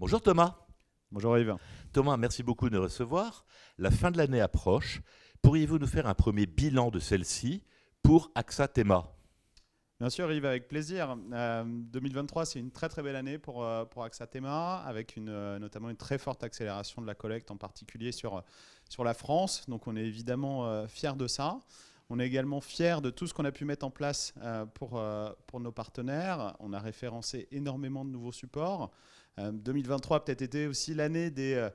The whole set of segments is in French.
Bonjour Thomas. Bonjour Yves. Thomas, merci beaucoup de nous recevoir. La fin de l'année approche. Pourriez-vous nous faire un premier bilan de celle-ci pour AXA Thema? Bien sûr Yves, avec plaisir. 2023, c'est une très très belle année pour AXA Thema, avec notamment une très forte accélération de la collecte, en particulier sur la France. Donc on est évidemment fiers de ça. On est également fiers de tout ce qu'on a pu mettre en place pour nos partenaires. On a référencé énormément de nouveaux supports. 2023 a peut-être été aussi l'année des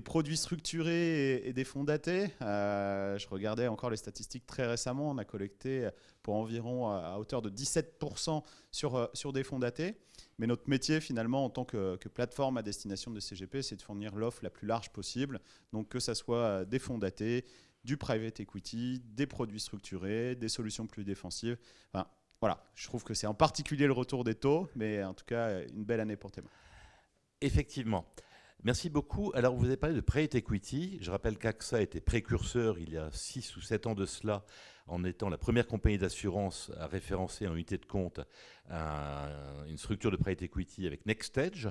produits structurés et des fonds datés. Je regardais encore les statistiques très récemment. On a collecté pour environ à hauteur de 17% sur des fonds datés. Mais notre métier, finalement, en tant que plateforme à destination de CGP, c'est de fournir l'offre la plus large possible. Donc, que ce soit des fonds datés, du private equity, des produits structurés, des solutions plus défensives. Enfin, voilà, je trouve que c'est en particulier le retour des taux, mais en tout cas, une belle année pour Thema. Effectivement. Merci beaucoup. Alors, vous avez parlé de private equity. Je rappelle qu'AXA était précurseur il y a 6 ou 7 ans de cela, en étant la première compagnie d'assurance à référencer en unité de compte une structure de private equity avec NextEdge.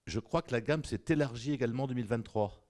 Je crois que la gamme s'est élargie également en 2023.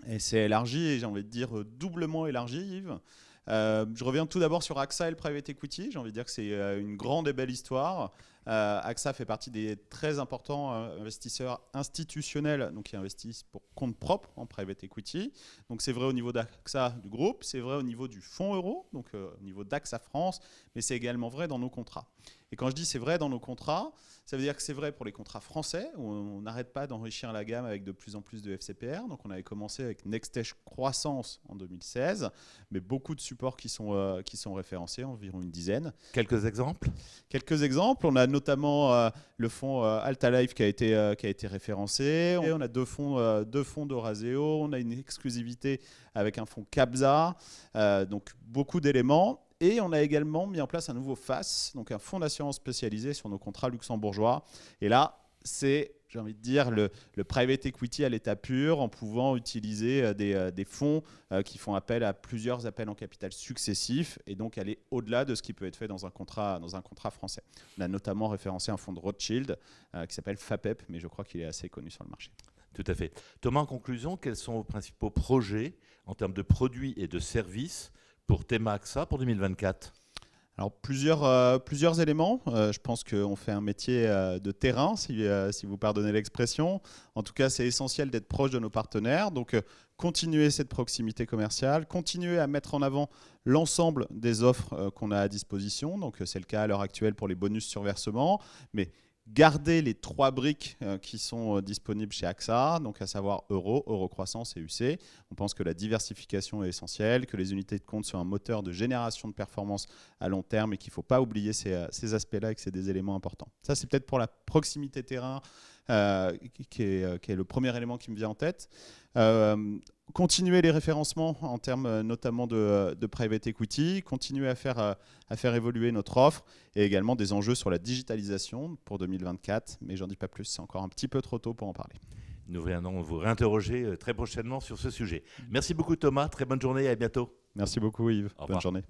Et c'est élargi, et j'ai envie de dire doublement élargi, Yves. Je reviens tout d'abord sur AXA et le private equity. J'ai envie de dire que c'est une grande et belle histoire. AXA fait partie des très importants investisseurs institutionnels, donc qui investissent pour compte propre en private equity. Donc c'est vrai au niveau d'AXA du groupe, c'est vrai au niveau du fonds euro, donc au niveau d'AXA France, mais c'est également vrai dans nos contrats. Et quand je dis c'est vrai dans nos contrats, ça veut dire que c'est vrai pour les contrats français, où on n'arrête pas d'enrichir la gamme avec de plus en plus de FCPR. Donc on avait commencé avec NextEdge Croissance en 2016, mais beaucoup de supports qui sont référencés, environ une dizaine. Quelques exemples? Quelques exemples, on a notamment le fonds Alta Life qui a été référencé. Et on a deux fonds d'Oraseo, on a une exclusivité avec un fonds Capza, donc beaucoup d'éléments. Et on a également mis en place un nouveau FAS, donc un fonds d'assurance spécialisé sur nos contrats luxembourgeois. Et là, c'est, j'ai envie de dire, le private equity à l'état pur, en pouvant utiliser des fonds qui font appel à plusieurs appels en capital successifs et donc aller au-delà de ce qui peut être fait dans un contrat français. On a notamment référencé un fonds de Rothschild qui s'appelle FAPEP, mais je crois qu'il est assez connu sur le marché. Tout à fait. Thomas, en conclusion, quels sont vos principaux projets en termes de produits et de services pour Thema AXA pour 2024? Alors plusieurs éléments. Je pense qu'on fait un métier de terrain, si vous pardonnez l'expression. En tout cas, c'est essentiel d'être proche de nos partenaires. Donc continuer cette proximité commerciale, continuer à mettre en avant l'ensemble des offres qu'on a à disposition. Donc c'est le cas à l'heure actuelle pour les bonus sur versement, mais garder les 3 briques qui sont disponibles chez AXA, donc à savoir Euro Croissance et UC. On pense que la diversification est essentielle, que les unités de compte sont un moteur de génération de performance à long terme et qu'il ne faut pas oublier ces aspects-là et que c'est des éléments importants. Ça, c'est peut-être pour la proximité terrain qui est le premier élément qui me vient en tête. Continuer les référencements en termes notamment de private equity, continuer à faire évoluer notre offre et également des enjeux sur la digitalisation pour 2024. Mais j'en dis pas plus, c'est encore un petit peu trop tôt pour en parler. Nous viendrons vous réinterroger très prochainement sur ce sujet. Merci beaucoup Thomas, très bonne journée et à bientôt. Merci beaucoup Yves, bonne journée.